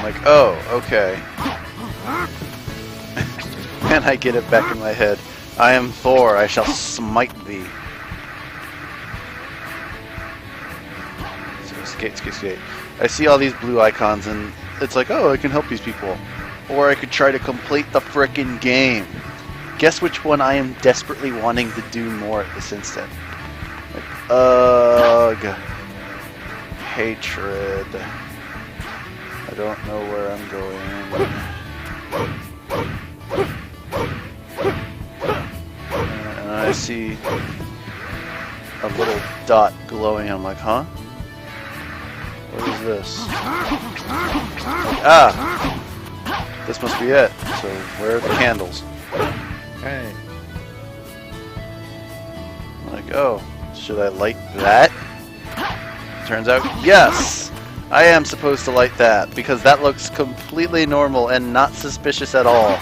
like, oh, okay. And I get it back in my head. I am Thor, I shall smite thee. So skate, skate, skate. I see all these blue icons and it's like, oh, I can help these people. Or I could try to complete the frickin' game. Guess which one I am desperately wanting to do more at this instant. Like, ugh. Hatred. I don't know where I'm going. And I see a little dot glowing. I'm like, huh? What is this? Ah! This must be it. So, where are the candles? Hey. I'm like, oh, should I light that? Turns out, yes! I am supposed to light that, because that looks completely normal and not suspicious at all.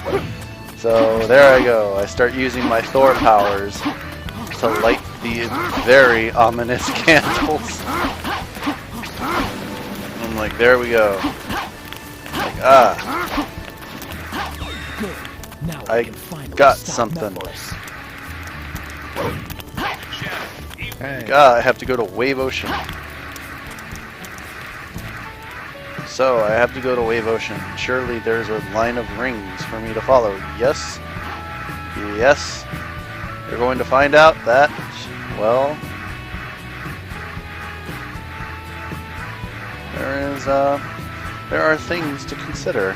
So, there I go. I start using my Thor powers to light the very ominous candles. I'm like, there we go. Like, ah. Good. Now I got something. Hey. Ah, I have to go to Wave Ocean. So, I have to go to Wave Ocean. Surely there's a line of rings for me to follow. Yes. Yes. You're going to find out that, well, there are things to consider.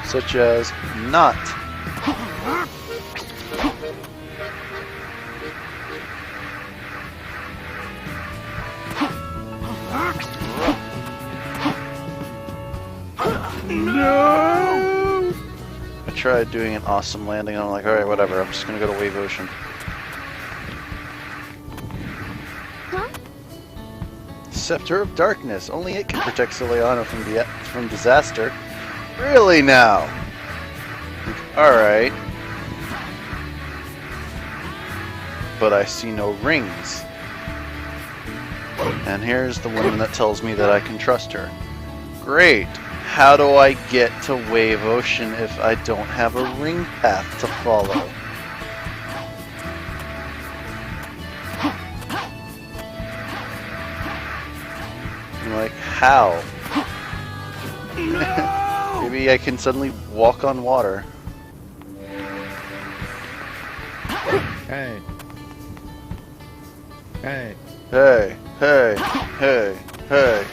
Such as not. No! I tried doing an awesome landing and I'm like, alright, whatever, I'm just gonna go to Wave Ocean. Scepter of Darkness. Only it can protect Soleanna from disaster. Really now? Alright. But I see no rings. And here's the woman that tells me that I can trust her. Great. How do I get to Wave Ocean if I don't have a ring path to follow? I'm like, how? No! Maybe I can suddenly walk on water. Hey. Hey. Hey, hey, hey, hey.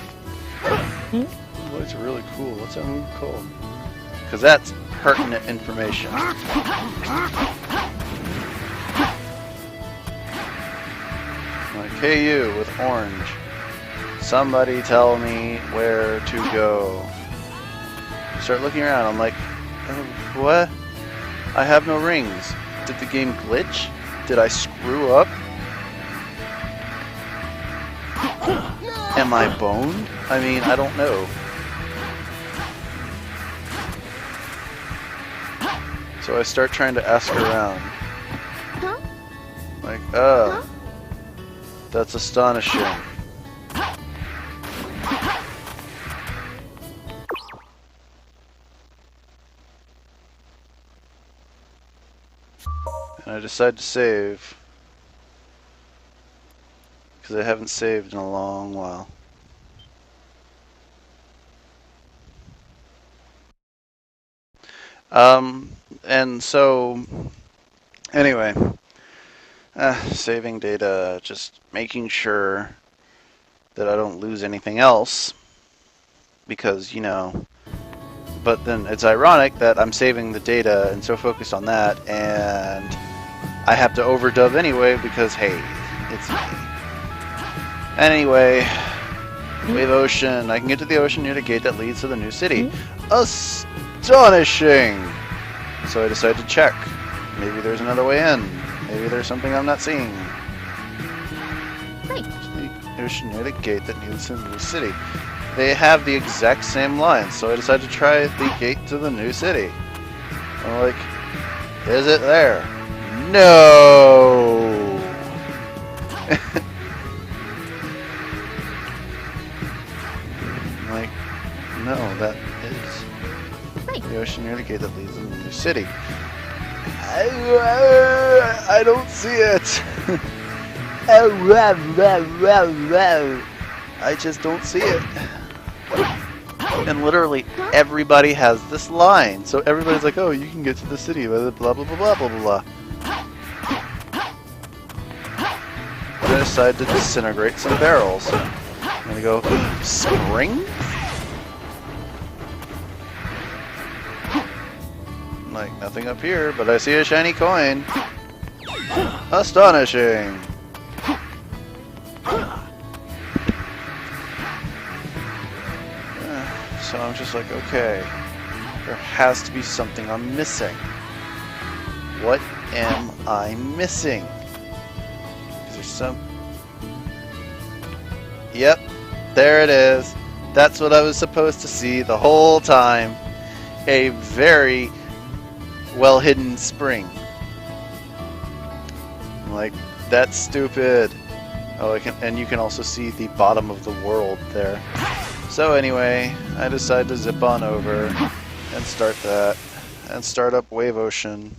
Oh, that's really cool. What's that move called? Because that's pertinent information. Like, hey you with orange. Somebody tell me where to go. Start looking around. I'm like, what? I have no rings. Did the game glitch? Did I screw up? Am I boned? I mean, I don't know. So I start trying to ask around. Like, oh. That's astonishing. And I decide to save. Because I haven't saved in a long while. And so, anyway, saving data, just making sure that I don't lose anything else, because, you know, but then it's ironic that I'm saving the data and so focused on that, and I have to overdub anyway, because, hey, it's me. Anyway, Wave Ocean. I can get to the ocean near the gate that leads to the new city. Astonishing! So I decided to check. Maybe there's another way in. Maybe there's something I'm not seeing. Great. The ocean near the gate that leads to the new city. They have the exact same lines, so I decided to try the gate to the new city. I'm like, is it there? No! near the gate that leads to the new city. I don't see it. I just don't see it. And literally everybody has this line. So everybody's like, oh, you can get to the city by the blah, blah, blah, blah, blah, blah. But I decided to disintegrate some barrels. I'm gonna go, spring? Like, nothing up here, but I see a shiny coin. Astonishing! So I'm just like, okay, there has to be something I'm missing. What am I missing? Is there some... Yep, there it is. That's what I was supposed to see the whole time. A very well-hidden spring. I'm like, that's stupid. Oh, and you can also see the bottom of the world there. So anyway, I decided to zip on over and start that, and start up Wave Ocean.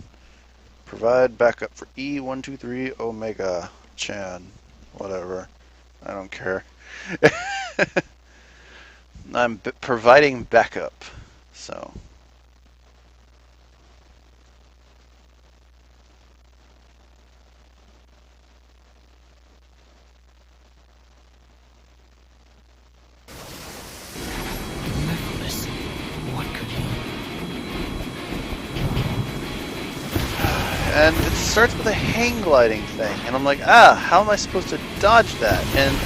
Provide backup for E123 Omega Chan. Whatever. I don't care. I'm providing backup, so... And it starts with a hang gliding thing, and I'm like, how am I supposed to dodge that? And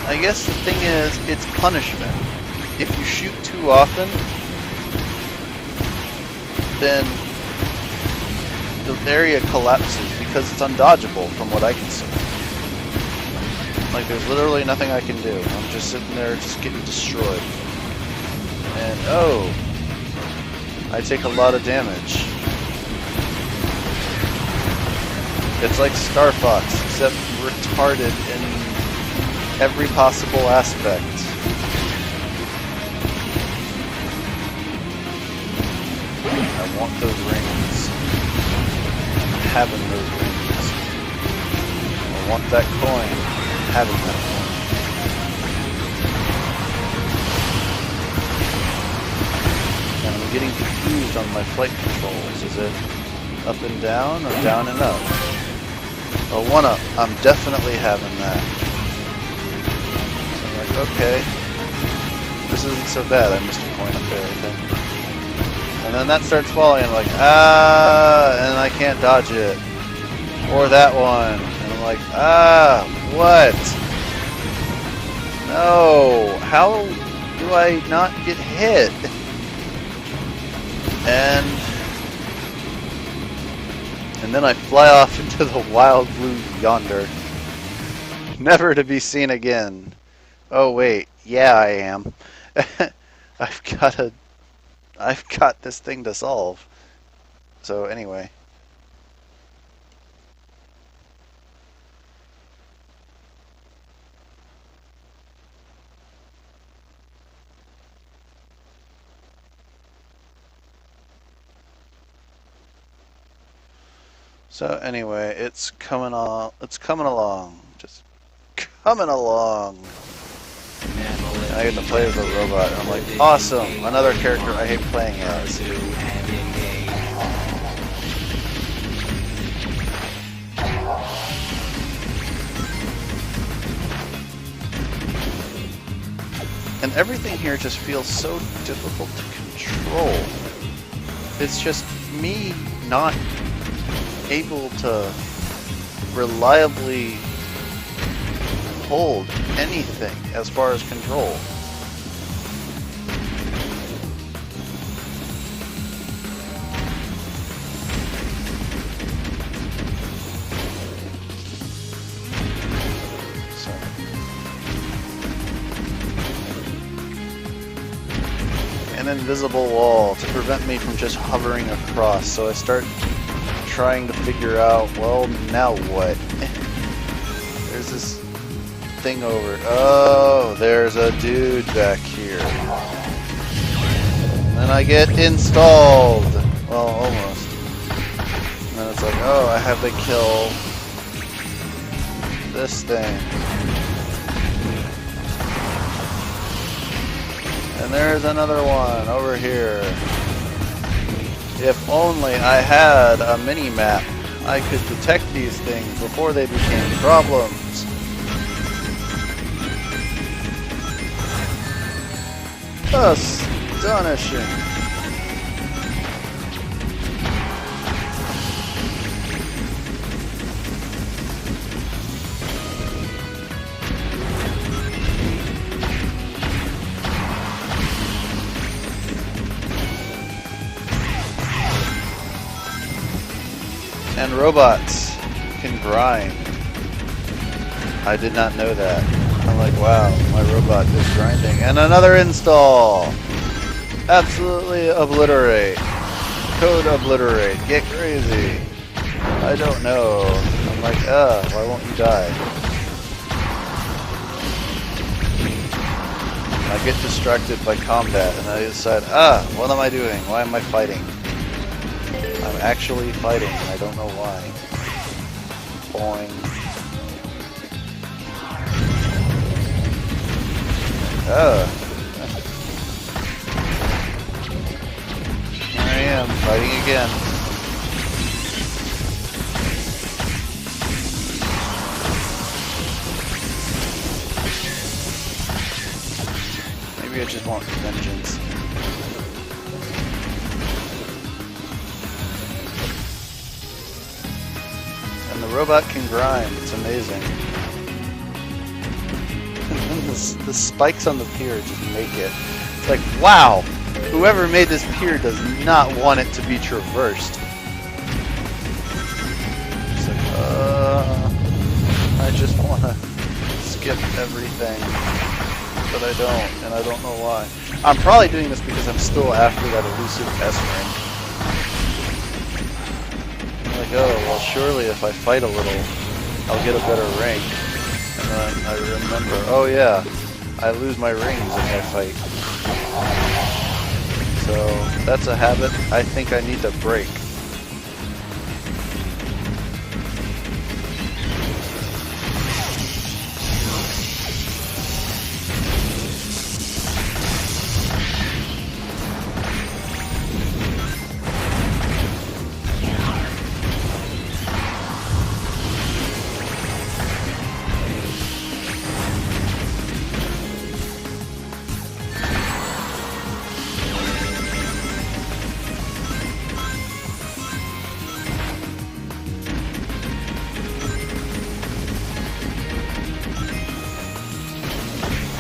I guess the thing is, it's punishment. If you shoot too often, then the area collapses because it's undodgeable from what I can see. Like, there's literally nothing I can do. I'm just sitting there just getting destroyed. And, oh, I take a lot of damage. It's like Star Fox, except retarded in every possible aspect. I want those rings. I'm having those rings. I want that coin. I'm having that coin. And I'm getting confused on my flight controls. Is it up and down or down and up? Oh, one up. I'm definitely having that. So I'm like, okay. This isn't so bad. I missed a coin up there, I think. And then that starts falling, and I'm like, and I can't dodge it. Or that one. And I'm like, what? No. How do I not get hit? And then I fly off into the wild blue yonder, never to be seen again. Oh wait, yeah I am. I've got this thing to solve. So anyway. So anyway, it's coming along, just coming along. I get to play as a robot, and I'm like, awesome, another character I hate playing as. And everything here just feels so difficult to control. It's just me not able to reliably hold anything as far as control. So. An invisible wall to prevent me from just hovering across, so I start trying to figure out, well, now what? There's this thing over. Oh, there's a dude back here. then I get installed. Well, almost. And then it's like, oh, I have to kill this thing. And there's another one over here. If only I had a mini-map, I could detect these things before they became problems. Astonishing. And robots can grind. I did not know that. I'm like, wow, my robot is grinding. And another install! Absolutely obliterate. Code obliterate. Get crazy. I don't know. I'm like, why won't you die? I get distracted by combat and I decide, what am I doing? Why am I fighting? I'm actually fighting. I don't know why. Boing. Here I am, fighting again. Maybe I just want vengeance. And the robot can grind. It's amazing. The spikes on the pier just make it. It's like, wow! Whoever made this pier does not want it to be traversed. It's like, I just want to skip everything. But I don't, and I don't know why. I'm probably doing this because I'm still after that elusive S rank. I'm like, oh, well surely if I fight a little, I'll get a better rank. And then I remember, oh yeah, I lose my rings if I fight. So that's a habit I think I need to break.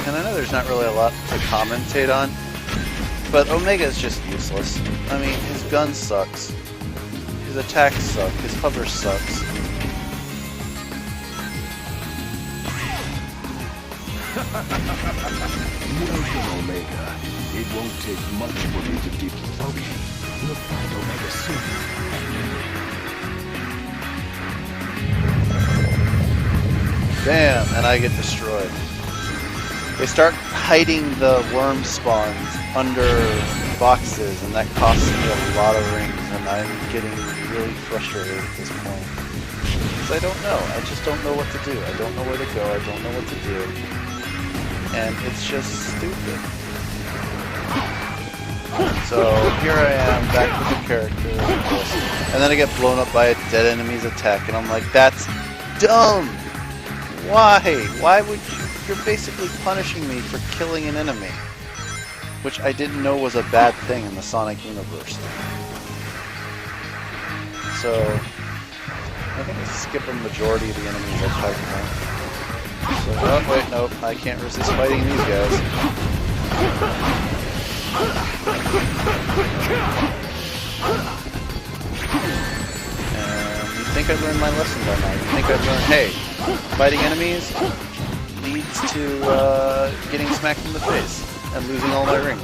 And I know there's not really a lot to commentate on, but Omega is just useless. I mean, his gun sucks. His attacks suck. His hover sucks. Welcome, Omega. It won't take much for me to keep. Okay, we'll find Omega soon. Bam, and I get destroyed. They start hiding the worm spawns under boxes, and that costs me a lot of rings, and I'm getting really frustrated at this point. Because I don't know. I just don't know what to do. I don't know where to go. I don't know what to do. And it's just stupid. So here I am, back with the character, and then I get blown up by a dead enemy's attack, and I'm like, that's dumb! Why? Why would you? You're basically punishing me for killing an enemy, which I didn't know was a bad thing in the Sonic universe. So, I think I skip a majority of the enemies I fight now. So, oh wait, nope, I can't resist fighting these guys. And you think I've learned my lesson by now. You think I've learned, hey, fighting enemies leads to getting smacked in the face and losing all my rings.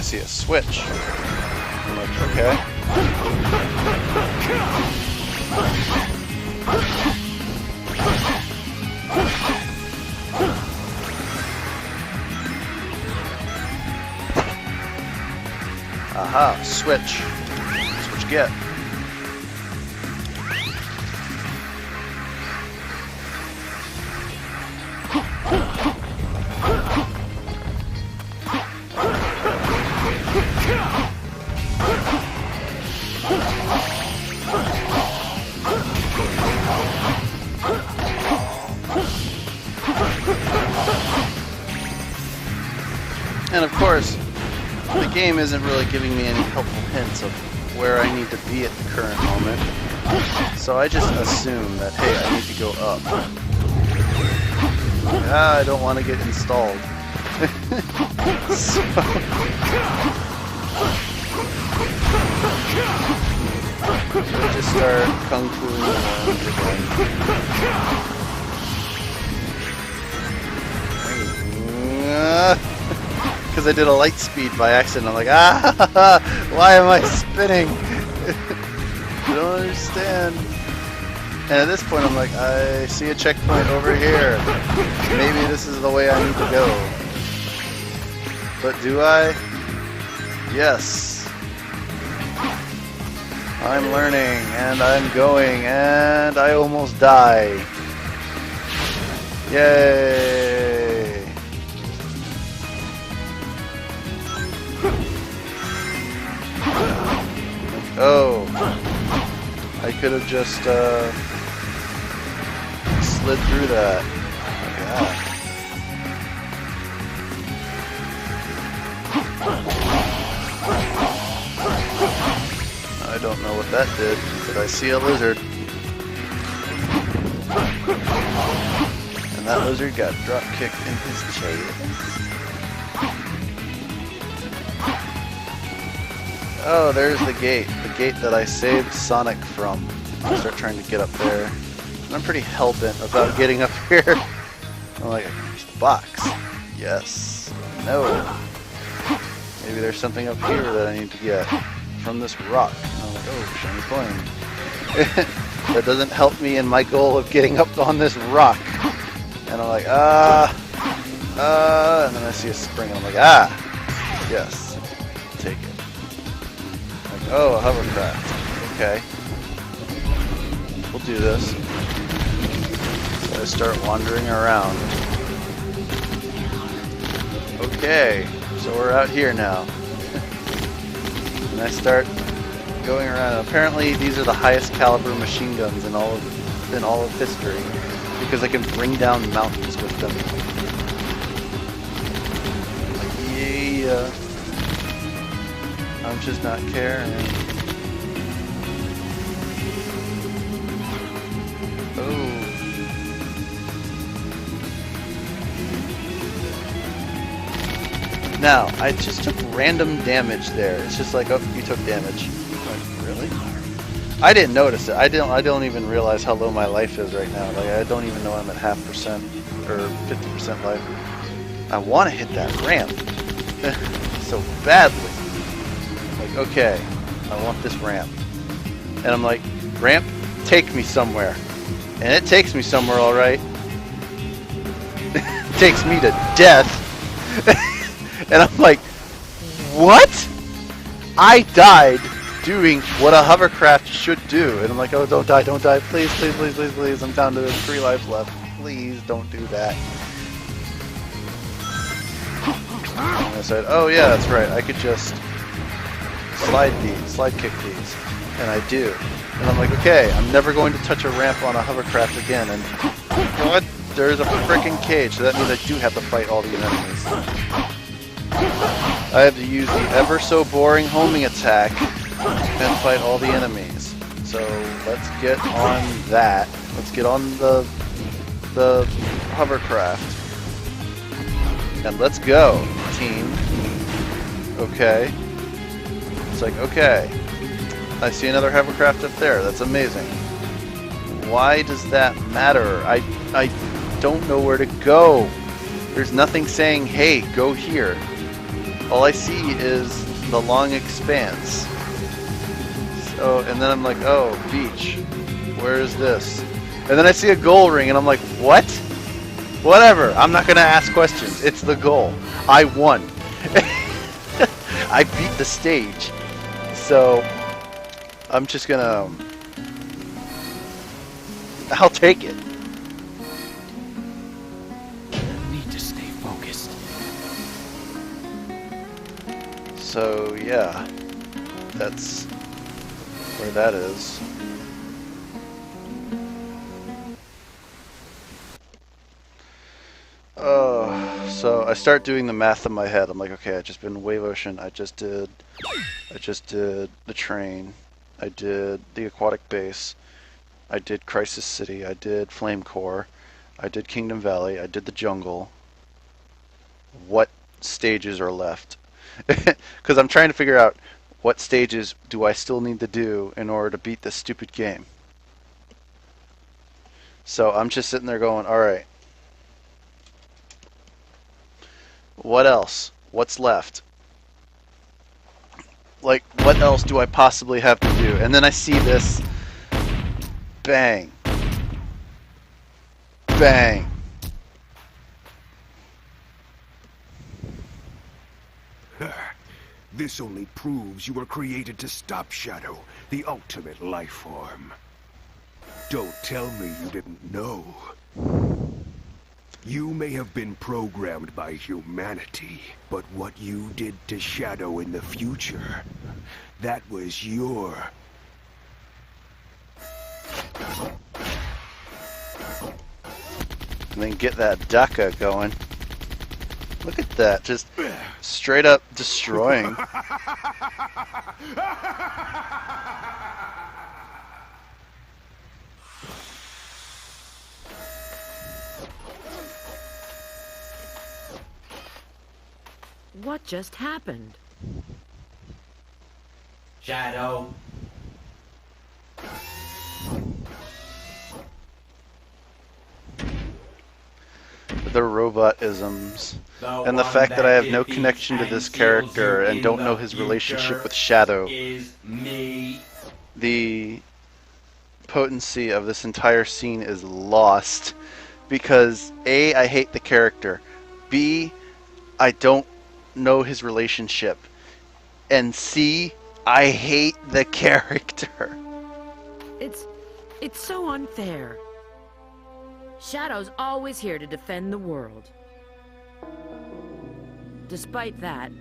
see a switch. I'm like, okay. Aha, switch. That's what you get. And of course, the game isn't really giving me any helpful hints of where I need to be at the current moment. So I just assume that, hey, I need to go up. I don't want to get installed. So I just start kung fuing around again. Because I did a light speed by accident. I'm like, why am I spinning? I don't understand. And at this point, I'm like, I see a checkpoint over here. Maybe this is the way I need to go. But do I? Yes. I'm learning, and I'm going, and I almost die. Yay! Oh, I could have just slid through that. Yeah. I don't know what that did, but I see a lizard. And that lizard got drop kicked in his chest. Oh, there's the gate that I saved Sonic from. I'll start trying to get up there. And I'm pretty hell-bent about getting up here. I'm like, there's the box. Yes. No. Maybe there's something up here that I need to get from this rock. And I'm like, oh, shiny coin. That doesn't help me in my goal of getting up on this rock. And I'm like, and then I see a spring, and I'm like, yes, take it. Like, oh, a hovercraft. Okay. We'll do this. So I start wandering around. Okay, so we're out here now. And I start going around. Apparently these are the highest caliber machine guns in all of history, because I can bring down mountains with them. Like, yeah. I'm just not caring. Oh. Now, I just took random damage there. It's just like, oh, you took damage. Like, really? I didn't notice it. I don't even realize how low my life is right now. Like, I don't even know I'm at 0.5% or 50% life. I want to hit that ramp so badly. Like, okay, I want this ramp. And I'm like, ramp, take me somewhere. And it takes me somewhere, all right. It takes me to death. And I'm like, what? I died doing what a hovercraft should do. And I'm like, oh, don't die, please, please, please, please, please. I'm down to 3 lives left. Please don't do that. And I said, oh yeah, that's right. I could just slide kick these. And I do. And I'm like, okay, I'm never going to touch a ramp on a hovercraft again. And what? There's a freaking cage. So that means I do have to fight all the enemies. I have to use the ever so boring homing attack and fight all the enemies. So let's get on that. Let's get on the hovercraft. And let's go, team. Okay. It's like, okay. I see another hovercraft up there. That's amazing. Why does that matter? I don't know where to go. There's nothing saying, hey, go here. all I see is the long expanse. So, and then I'm like, oh, beach. Where is this? And then I see a goal ring, and I'm like, what? Whatever. I'm not gonna ask questions. It's the goal. I won. I beat the stage. So I'm just gonna. I'll take it. Need to stay focused. So yeah, that's where that is. So I start doing the math in my head. I'm like, okay, I just been Wave Ocean. I just did the train. I did the aquatic base. I did Crisis City. I did Flame Core. I did Kingdom Valley. I did the jungle. What stages are left? Because I'm trying to figure out what stages do I still need to do in order to beat this stupid game. So I'm just sitting there going, all right. What else? What's left? Like, what else do I possibly have to do? And then I see this. Bang. Bang. This only proves you were created to stop Shadow, the ultimate life form. Don't tell me you didn't know. You may have been programmed by humanity, but what you did to Shadow in the future, that was your... And then get that Daka going. Look at that, just straight up destroying. What just happened? Shadow. The robot-isms. And the fact that I have no connection to this character and don't know his relationship with Shadow. Is me. The potency of this entire scene is lost because A, I hate the character, B, I don't know his relationship, and C, I hate the character. It's so unfair. Shadow's always here to defend the world. Despite that,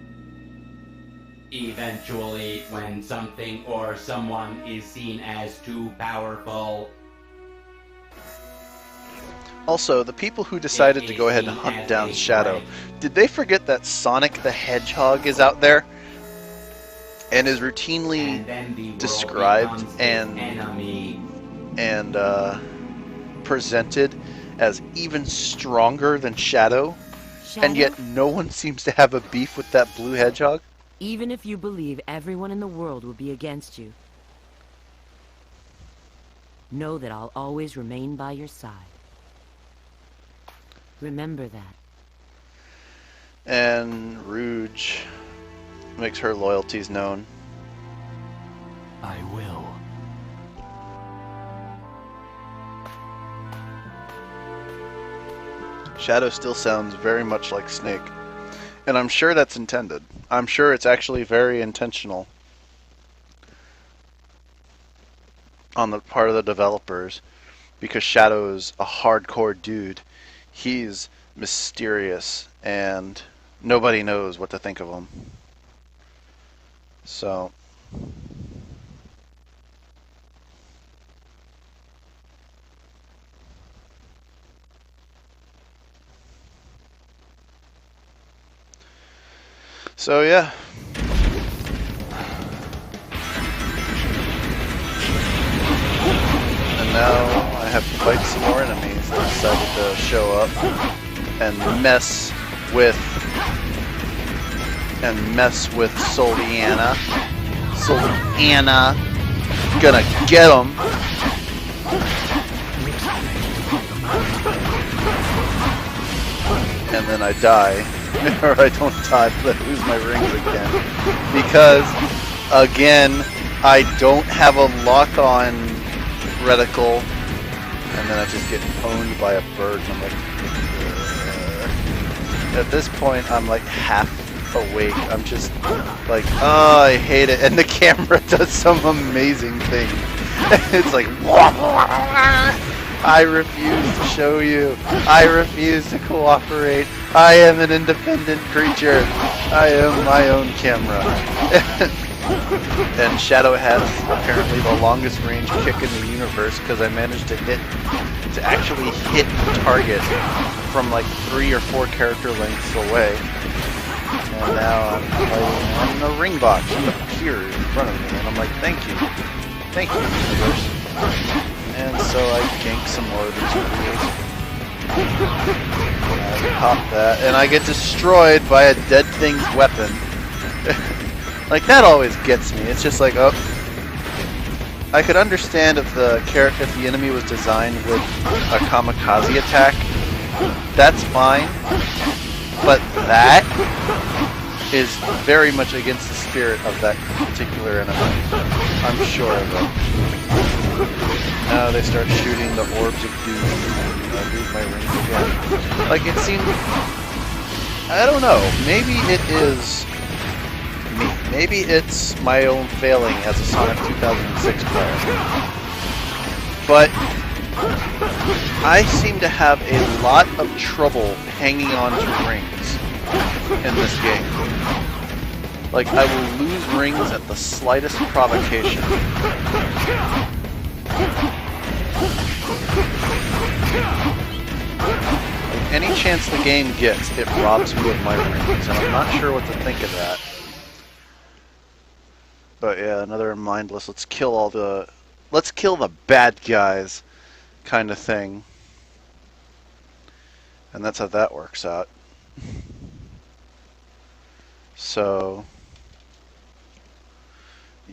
Eventually, when something or someone is seen as too powerful, Also, the people who decided to go ahead and hunt down Shadow, did they forget that Sonic the Hedgehog is out there and is routinely and then the world described becomes its and enemy. presented as even stronger than Shadow, Shadow, and yet no one seems to have a beef with that blue hedgehog? even if you believe everyone in the world will be against you, know that I'll always remain by your side. Remember that. And Rouge makes her loyalties known. I will. Shadow still sounds very much like Snake. And I'm sure that's intended. I'm sure it's actually very intentional on the part of the developers, because Shadow is a hardcore dude. He's mysterious and nobody knows what to think of him. So yeah. And now I have to fight some more enemies that decided to show up and mess with Soliana. Soliana, gonna get him. And then I die. or I don't die, but I lose my rings again. Because, again, I don't have a lock-on reticle, and then I just get pwned by a bird, and I'm like, At this point, I'm like half awake. I'm just like, oh, I hate it. And the camera does some amazing thing. It's like, I refuse to show you. I refuse to cooperate. I am an independent creature. I am my own camera. And Shadow has apparently the longest range kick in the universe because I managed to actually hit the target from like 3 or 4 character lengths away. And now I'm fighting on a ring box here in front of me, and I'm like, thank you, universe. And so I gank some more of these videos. I pop that, and I get destroyed by a dead thing's weapon. Like, that always gets me. It's just like, oh. I could understand if the enemy was designed with a kamikaze attack. That's fine. But that is very much against the spirit of that particular enemy. I'm sure of it. Now they start shooting the orbs of doom. I lose my rings again. Like, it seemed... I don't know. Maybe it is me. Maybe it's my own failing as a Sonic 2006 player. But I seem to have a lot of trouble hanging on to rings in this game. Like, I will lose rings at the slightest provocation. Like, any chance the game gets, it robs me of my rings, and I'm not sure what to think of that. But yeah, another mindless, let's kill the bad guys kind of thing. And that's how that works out. So,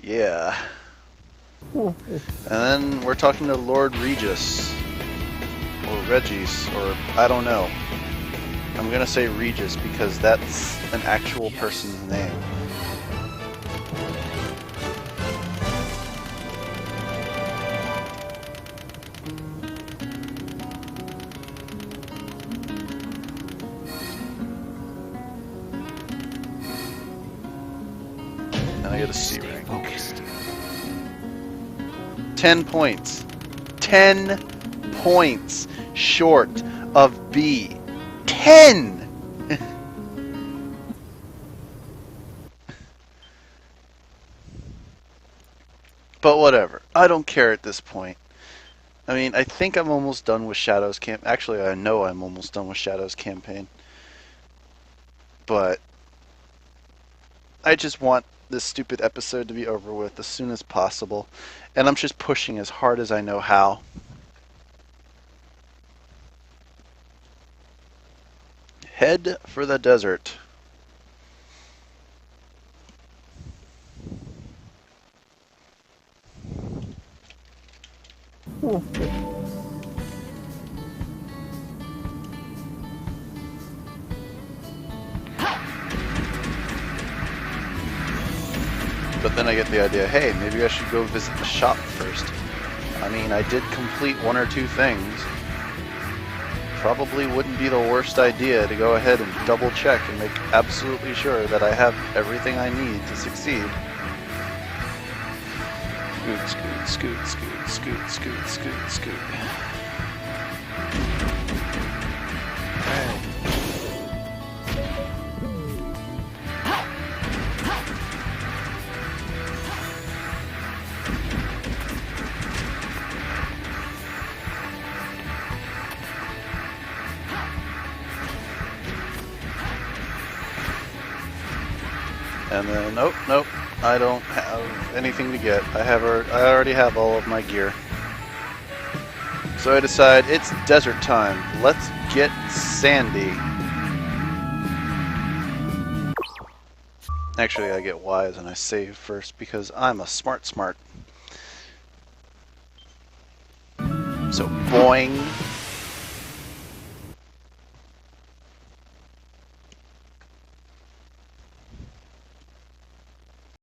yeah. And then we're talking to Lord Regis. Or Regis, or I don't know. I'm gonna say Regis because that's an actual person's name. And I get a C rank. Focused. 10 points. 10 points short of B. 10! But whatever. I don't care at this point. I mean, I think I'm almost done with Shadow's camp. Actually, I know I'm almost done with Shadow's campaign. But I just want this stupid episode to be over with as soon as possible. And I'm just pushing as hard as I know how. Head for the desert. But then I get the idea, hey, maybe I should go visit the shop first. I mean, I did complete 1 or 2 things. Probably wouldn't be the worst idea to go ahead and double check and make absolutely sure that I have everything I need to succeed. Scoot, scoot, scoot, scoot, scoot, scoot, scoot. Hey. And then, nope, I don't have anything to get. I already have all of my gear. So I decide it's desert time. Let's get sandy. Actually, I get wise and I save first because I'm a smart. So boing.